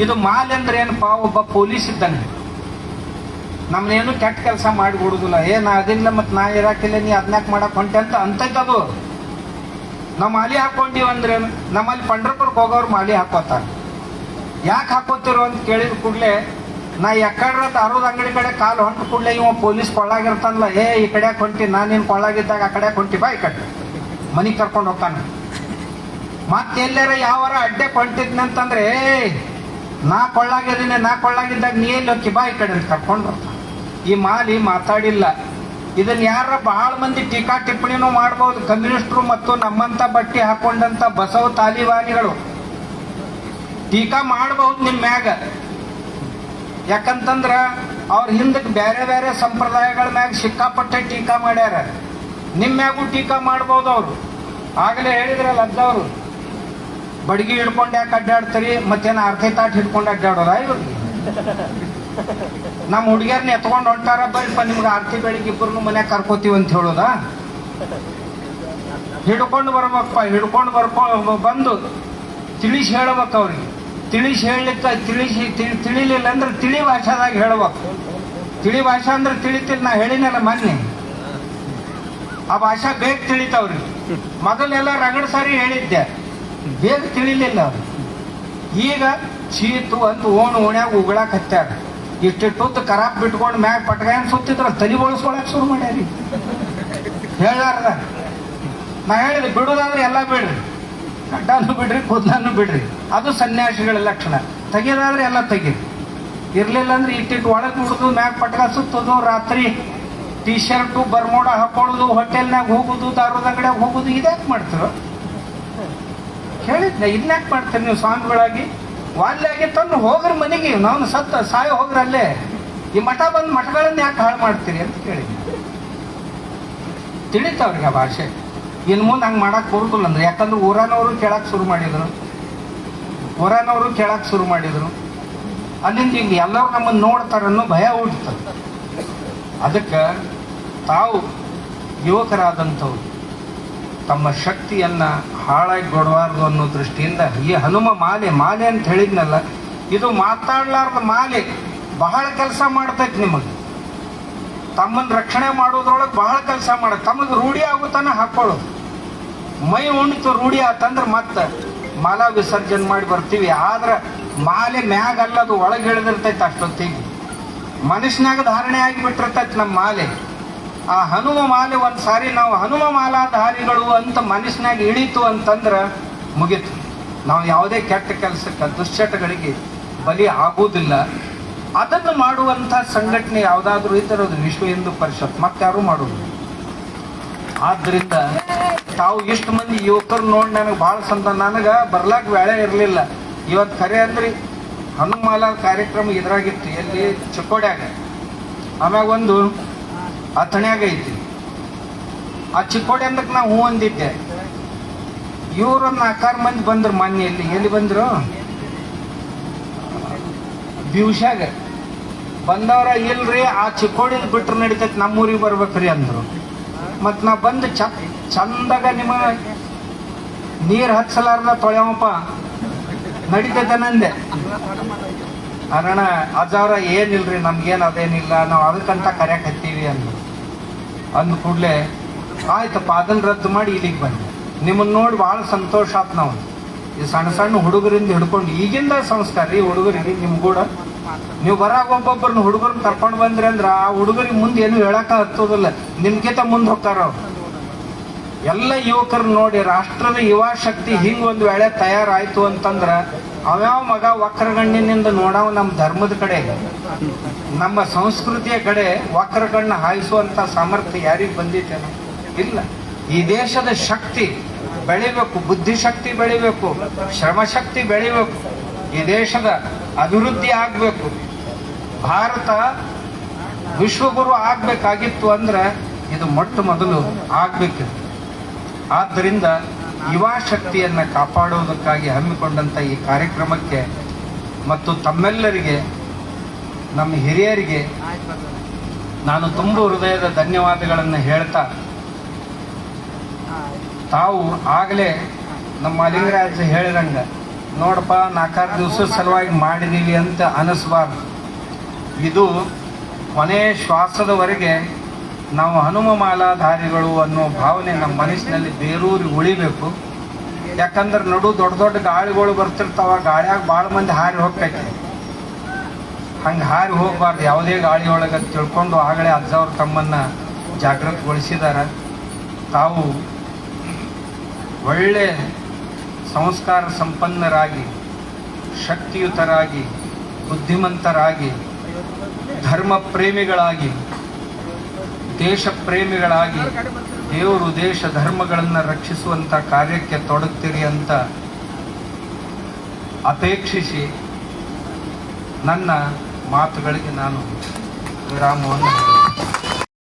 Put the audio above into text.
ಇದು ಮಾಲ್ ಅಂದ್ರೆ ಏನಪ್ಪಾ, ಒಬ್ಬ ಪೊಲೀಸ್ ಇದ್ದಾನೆ, ನಮ್ನೇನು ಕೆಟ್ಟ ಕೆಲಸ ಮಾಡಿಬಿಡುದಿಲ್ಲ. ನಾ ಅದಿಲ್ಲ ಮತ್ತು ನಾ ಇರಾಕಿಲ್ಲ, ನೀ ಅದನ್ಯಾಕೆ ಮಾಡಕ್ ಹೊಂಟೆ ಅಂತ ಅಂತೈತದು. ನಾವು ಮಾಲಿ ಹಾಕೊಂಡಿವ್ ಅಂದ್ರೇನು? ನಮ್ಮಲ್ಲಿ ಪಂಡ್ರಪುರಕ್ಕೆ ಹೋಗೋರು ಮಾಲಿ ಹಾಕೋತಾರ. ಯಾಕೆ ಹಾಕೋತಿರು ಅಂತ ಕೇಳಿದ ಕೂಡಲೇ ನಾ ಎಕ್ಕಡ್ರ ದಾರದ ಅಂಗಡಿ ಕಡೆ ಕಾಲು ಹೊಂಟ ಕೂಡಲೇ ಇವ ಪೊಲೀಸ್ ಕೊಳ್ಳಾಗಿರ್ತಾನಲ್ಲ, ಈ ಕಡೆ ಹೊಂಟಿ, ನಾನು ನಿನ್ ಕೊಳ್ಳಾಗಿದ್ದಾಗ ಆ ಕಡೆ ಹೊಂಟಿ ಬಾ, ಈ ಕಡೆ ಮನಿಗೆ ಕರ್ಕೊಂಡು ಹೋಗ್ತಾನೆ. ಮತ್ತೆ ಎಲ್ಲಾರ ಯಾವಾರ ಅಡ್ಡೆ ಹೊಂಟಿದ್ನಂತಂದ್ರೆ ನಾ ಕೊಳ್ಳಾಗಿದ್ದಾಗ ನೀ ಎಲ್ಲಿ ಹೋಗಿ ಬಾ, ಈ ಕಡೆ ಅಂತ ಕರ್ಕೊಂಡು ಬರ್ತಾನೆ. ಈ ಮಾಲಿ ಮಾತಾಡಿಲ್ಲ. ಇದನ್ನ ಯಾರ ಬಹಳ ಮಂದಿ ಟೀಕಾ ಟಿಪ್ಪಣಿನೂ ಮಾಡ್ಬೋದು. ಕಮ್ಯುನಿಸ್ಟರು ಮತ್ತು ನಮ್ಮಂತ ಬಟ್ಟೆ ಹಾಕೊಂಡಂತ ಬಸವ ತಾಲಿಬಾನಿಗಳು ಟೀಕಾ ಮಾಡಬಹುದು ನಿಮ್ಮ ಮ್ಯಾಗ. ಯಾಕಂತಂದ್ರ ಅವ್ರ ಹಿಂದಕ್ಕೆ ಬೇರೆ ಬೇರೆ ಸಂಪ್ರದಾಯಗಳ ಮ್ಯಾಗ ಸಿಕ್ಕಾಪಟ್ಟೆ ಟೀಕಾ ಮಾಡ್ಯಾರ. ನಿಮ್ಮ ಮ್ಯಾಗೂ ಟೀಕಾ ಮಾಡ್ಬೋದು ಅವರು. ಆಗಲೇ ಹೇಳಿದ್ರಲ್ಲ ಅಜ್ಜವರು, ಬಡಗಿ ಹಿಡ್ಕೊಂಡು ಯಾಕೆ ಅಡ್ಡಾಡ್ತೀರಿ, ಮತ್ತೇನು ಅರ್ಧೆ ತಾಟ್ ಹಿಡ್ಕೊಂಡು ಅಡ್ಡಾಡೋದ ಇವ್ರಿಗೆ? ನಮ್ಮ ಹುಡುಗಿಯರ್ನ ಎತ್ಕೊಂಡು ಹೊಂಟಾರ, ಬರೀಪ್ಪ ನಿಮ್ಗೆ ಆರ್ತಿ ಬೆಳಿಗ್ಗೆ ಇಬ್ಬರನ್ನು ಮನ್ಯಾಗ ಕರ್ಕೋತೀವಿ ಅಂತ ಹೇಳೋದ? ಹಿಡ್ಕೊಂಡು ಬರ್ಬೇಕಪ್ಪ, ಹಿಡ್ಕೊಂಡು ಬಂದು ತಿಳಿಸಿ ಹೇಳ್ಬೇಕು ಅವ್ರಿಗೆ. ತಿಳಿಸಿ ಹೇಳಲಿಕ್ಕೆ ತಿಳಿಲಿಲ್ಲ ಅಂದ್ರೆ ತಿಳಿ ಭಾಷಾದಾಗ ಹೇಳ್ಬೇಕು. ತಿಳಿ ಭಾಷಾ ಅಂದ್ರೆ ತಿಳಿತಿಲ್ಲ, ನಾ ಹೇಳಿನಲ್ಲ ಮೊನ್ನೆ, ಆ ಭಾಷಾ ಬೇಗ ತಿಳಿತಾವ್ರಿ. ಮೊದಲೆಲ್ಲ ರಗಡ್ ಸಾರಿ ಹೇಳಿದ್ದೆ, ಬೇಗ ತಿಳಿಲಿಲ್ಲ ಅವ್ರು. ಈಗ ಚೀತು ಅಂತ ಓಣ್ಯಾಗ ಉಗಳಾಕ್ ಹತ್ಯಾರ. ಇಷ್ಟಿಟ್ಟು ಕರಾಪ್ ಬಿಟ್ಕೊಂಡು ಮ್ಯಾಗ ಪಟ್ಗಾಯನ್ ಸುತ್ತಿದ್ರ ತಲೆ ಬಳಸ್ಕೊಳಕ್ ಶುರು ಮಾಡ್ಯಾರಿ ಹೇಳಾರ್ದ. ನಾ ಹೇಳಿದೆ, ಬಿಡೋದಾದ್ರೆ ಎಲ್ಲ ಬಿಡ್ರಿ, ಗಡ್ಡಾನು ಬಿಡ್ರಿ, ಕೂದಲನ್ನು ಬಿಡ್ರಿ, ಅದು ಸನ್ಯಾಸಿಗಳ ಲಕ್ಷಣ. ತೆಗಿಯೋದಾದ್ರೆ ಎಲ್ಲ ತೆಗೀರಿ. ಇರ್ಲಿಲ್ಲ ಅಂದ್ರೆ ಇಟ್ಟಿಟ್ಟು ಒಳಗೆ ಬಿಡುದು, ಮ್ಯಾಗ ಪಟ್ಕ ಸುತ್ತೋದು, ರಾತ್ರಿ ಟೀ ಶರ್ಟು ಬರ್ಮೋಡ ಹಾಕೊಳ್ಳೋದು, ಹೋಟೆಲ್ನಾಗ ಹೋಗುದು, ದಾರದ ಅಂಗಡಿಯಾಗ ಹೋಗುದು, ಇದ್ಯಾಕೆ ಮಾಡ್ತಿರೋ? ಹೇಳಿದ್ನ, ಇದನ್ಯಾಕೆ ಮಾಡ್ತೀರಿ ನೀವು ಸ್ವಾಮಿಗಳಾಗಿ? ವಾಲ್ಯಾಗಿ ತಂದು ಹೋಗ್ರಿ ಮನೆಗೆ, ನಾವು ಸಾಯ ಹೋಗ್ರಿ ಅಲ್ಲೇ. ಈ ಮಠ ಬಂದು ಮಠಗಳನ್ನ ಯಾಕೆ ಹಾಳು ಮಾಡ್ತೀರಿ ಅಂತ ಕೇಳಿದ್ವಿ. ತಿಳಿತವ್ರಿಗೆ ಆ ಭಾಷೆ. ಇನ್ನು ಮುಂದೆ ಹಂಗೆ ಮಾಡಕ್ ಬರುದಿಲ್ಲ ಅಂದ್ರೆ, ಯಾಕಂದ್ರೆ ಊರಾನವರು ಕೇಳಕ್ ಶುರು ಮಾಡಿದ್ರು. ಅಲ್ಲಿಂದ ಈಗ ಎಲ್ಲರೂ ನಮ್ಮನ್ನು ನೋಡ್ತಾರನ್ನೋ ಭಯ ಹುಡ್ತದೆ. ಅದಕ್ಕೆ ತಾವು ಯುವಕರಾದಂಥವ್ರು ತಮ್ಮ ಶಕ್ತಿಯನ್ನ ಹಾಳಾಗಿ ಕೊಡಬಾರ್ದು ಅನ್ನೋ ದೃಷ್ಟಿಯಿಂದ ಈ ಹನುಮ ಮಾಲೆ ಅಂತ ಹೇಳಿದ್ನಲ್ಲ, ಇದು ಮಾತಾಡ್ಲಾರ್ದ ಮಾಲೆ ಬಹಳ ಕೆಲಸ ಮಾಡ್ತೈತಿ. ನಿಮಗೆ ತಮ್ಮನ್ನ ರಕ್ಷಣೆ ಮಾಡೋದ್ರೊಳಗೆ ಬಹಳ ಕೆಲಸ ಮಾಡುತ್ತೆ. ತಮಗೆ ರೂಢಿ ಆಗುತ್ತಾನ ಹಾಕೊಳ್ಳೋದು. ಮೈ ಉಣಿತು ರೂಢಿ ಆತಂದ್ರೆ ಮತ್ತೆ ಮಾಲ ವಿಸರ್ಜನೆ ಮಾಡಿ ಬರ್ತೀವಿ. ಆದ್ರೆ ಮಾಲೆ ಮ್ಯಾಗ ಅಲ್ಲದು ಒಳಗೆ ಇಳಿದಿರ್ತೈತೆ. ಅಷ್ಟೊತ್ತಿಗೆ ಮನುಷ್ಯನಾಗ ಧಾರಣೆ ಆಗಿಬಿಟ್ಟಿರ್ತೈತೆ ನಮ್ಮ ಮಾಲೆ. ಆ ಹನುಮ ಮಾಲೆ ಒಂದ್ಸಾರಿ ನಾವು ಹನುಮ ಮಾಲಾಧಾರಿಗಳು ಅಂತ ಮನುಷ್ಯನಾಗ ಇಳೀತು ಅಂತಂದ್ರೆ ಮುಗೀತು. ನಾವು ಯಾವುದೇ ಕೆಟ್ಟ ಕೆಲಸಕ್ಕೆ, ದುಶ್ಚಟಗಳಿಗೆ ಬಲಿ ಆಗುವುದಿಲ್ಲ. ಅದನ್ನು ಮಾಡುವಂಥ ಸಂಘಟನೆ ಯಾವುದಾದ್ರೂ ಇದ್ದಿರೋದು ವಿಶ್ವ ಹಿಂದೂ ಪರಿಷತ್, ಮತ್ತಾರು ಮಾಡುವುದು. ಆದ್ದರಿಂದ ತಾವು ಇಷ್ಟು ಮಂದಿ ಯುವಕರು ನೋಡಿ ನನಗೆ ಭಾಳ ನನಗೆ ಬರ್ಲಾಕ ವೇಳೆ ಇರಲಿಲ್ಲ. ಇವತ್ತು ಖರೆ ಅಂದ್ರಿ ಹನುಮಾಲ ಕಾರ್ಯಕ್ರಮ ಇದ್ರಾಗಿತ್ತು, ಎಲ್ಲಿ ಚಿಕ್ಕೋಡ್ಯಾಗ. ಆಮ್ಯಾಗ ಒಂದು ಅಥಣ್ಯಾಗ ಐತಿ. ಆ ಚಿಕ್ಕೋಡಿ ಅಂದಕ್ಕೆ ನಾವು ಹೂ ಅಂದಿದ್ದೆ. ಇವ್ರೊಂದು 4 ಮಂದಿ ಬಂದ್ರು ಮೊನ್ನೆ. ಎಲ್ಲಿ ಬಂದ್ರು? ಬಿವ್ಶ್ಯಾಗ ಬಂದವ್ರ. ಇಲ್ರಿ, ಆ ಚಿಕ್ಕೋಡಿದ್ ಬಿಟ್ರೆ ನಡೀತೈತಿ, ನಮ್ಮೂರಿಗೆ ಬರ್ಬೇಕ್ರಿ ಅಂದ್ರು. ಮತ್ತು ನಾ ಬಂದು ಚಂದಾಗ ನಿಮ್ಮ ನೀರು ಹಚ್ಚಲಾರ್ದ ತೊಳೆಯಪ್ಪ ನಡೀತೈತೆ ನಂದೆ. ಅರಣ ಅಜ್ಜವ್ರ ಏನಿಲ್ರಿ, ನಮ್ಗೇನು ಅದೇನಿಲ್ಲ, ನಾವು ಅದಕ್ಕಂತ ಕರೆಯಕ್ಕೆ ಹತ್ತೀವಿ ಅಂದ ಕೂಡಲೇ ಆಯ್ತಪ್ಪ, ಅದನ್ನ ರದ್ದು ಮಾಡಿ ಇಲ್ಲಿಗೆ ಬಂದೆ. ನಿಮ್ಮನ್ನು ನೋಡಿ ಭಾಳ ಸಂತೋಷ ಆಯ್ತು. ನಾವು ಈ ಸಣ್ಣ ಹುಡುಗರಿಂದ ಹಿಡ್ಕೊಂಡು ಈಗಿಂದ ಸಂಸ್ಕಾರ ರೀ ಹುಡುಗರಿಗೆ. ನಿಮ್ಗೆ ಕೂಡ ನೀವು ಬರಾಗ ಒಬ್ಬೊಬ್ಬರನ್ನ ಹುಡುಗರನ್ನ ಕರ್ಕೊಂಡು ಬಂದ್ರಿ ಅಂದ್ರೆ ಆ ಹುಡುಗರಿಗೆ ಮುಂದೆ ಏನು ಹೇಳಕ್ಕ ಹತ್ತೋದಿಲ್ಲ, ನಿಮ್ಗಿಂತ ಮುಂದೆ ಹೋಗ್ತಾರ ಅವ್ರು. ಎಲ್ಲ ಯುವಕರನ್ನ ನೋಡಿ ರಾಷ್ಟ್ರದ ಯುವ ಶಕ್ತಿ ಹಿಂಗೊಂದು ವೇಳೆ ತಯಾರಾಯ್ತು ಅಂತಂದ್ರೆ ಅವ್ಯಾವ ಮಗ ವಕ್ರಗಣ್ಣಿನಿಂದ ನೋಡವ ನಮ್ಮ ಧರ್ಮದ ಕಡೆ, ನಮ್ಮ ಸಂಸ್ಕೃತಿಯ ಕಡೆ ವಕ್ರಗಣ್ಣ ಹಾಯಿಸುವಂತ ಸಾಮರ್ಥ್ಯ ಯಾರಿಗೆ ಬಂದಿತ್ತೇನೋ? ಇಲ್ಲ. ಈ ದೇಶದ ಶಕ್ತಿ ಬೆಳಿಬೇಕು, ಬುದ್ಧಿಶಕ್ತಿ ಬೆಳಿಬೇಕು, ಶ್ರಮಶಕ್ತಿ ಬೆಳಿಬೇಕು, ಈ ದೇಶದ ಅಭಿವೃದ್ಧಿ ಆಗ್ಬೇಕು. ಭಾರತ ವಿಶ್ವಗುರು ಆಗ್ಬೇಕಾಗಿತ್ತು ಅಂದ್ರೆ ಇದು ಮೊಟ್ಟ ಮೊದಲು ಆಗ್ಬೇಕು. ಆದ್ದರಿಂದ ಯುವ ಶಕ್ತಿಯನ್ನ ಕಾಪಾಡುವುದಕ್ಕಾಗಿ ಹಮ್ಮಿಕೊಂಡಂತ ಈ ಕಾರ್ಯಕ್ರಮಕ್ಕೆ ಮತ್ತು ತಮ್ಮೆಲ್ಲರಿಗೆ, ನಮ್ಮ ಹಿರಿಯರಿಗೆ ನಾನು ತುಂಬ ಹೃದಯದ ಧನ್ಯವಾದಗಳನ್ನು ಹೇಳ್ತಾ, ತಾವು ಆಗಲೇ ನಮ್ಮ ಲಿಂಗರಾಜ್ ಹೇಳಿದಂಗ ನೋಡಪ್ಪ 4-6 ದಿವಸದ ಸಲುವಾಗಿ ಮಾಡಿದೀವಿ ಅಂತ ಅನಿಸ್ಬಾರ್ದು. ಇದು ಕೊನೆ ಶ್ವಾಸದವರೆಗೆ ನಾವು ಹನುಮ ಮಾಲಾಧಾರಿಗಳು ಅನ್ನೋ ಭಾವನೆ ನಮ್ಮ ಮನಸ್ಸಿನಲ್ಲಿ ಬೇರೂರಿ ಉಳಿಬೇಕು. ಯಾಕಂದ್ರೆ ನಡು ದೊಡ್ಡ ದೊಡ್ಡ ಗಾಳಿಗಳು ಬರ್ತಿರ್ತಾವ, ಗಾಳಿಯಾಗ ಭಾಳ ಮಂದಿ ಹಾರಿ ಹೋಗ್ತೈತೆ. ಹಂಗೆ ಹಾರಿ ಹೋಗಬಾರ್ದು ಯಾವುದೇ ಗಾಳಿಯೊಳಗೆ ತಿಳ್ಕೊಂಡು ಆಗಲೇ ಅಜ್ಜವ್ರು ತಮ್ಮನ್ನು ಜಾಗೃತಗೊಳಿಸಿದಾರ. ತಾವು ಒಳ್ಳೆ ಸಂಸ್ಕಾರ ಸಂಪನ್ನರಾಗಿ, ಶಕ್ತಿಯುತರಾಗಿ, ಬುದ್ಧಿಮಂತರಾಗಿ, ಧರ್ಮ ಪ್ರೇಮಿಗಳಾಗಿ, ದೇಶ ಪ್ರೇಮಿಗಳಾಗಿ, ದೇವರು ದೇಶ ಧರ್ಮಗಳನ್ನು ರಕ್ಷಿಸುವಂಥ ಕಾರ್ಯಕ್ಕೆ ತೊಡಗ್ತೀರಿ ಅಂತ ಅಪೇಕ್ಷಿಸಿ ನನ್ನ ಮಾತುಗಳಿಗೆ ನಾನು ವಿರಾಮವನ್ನು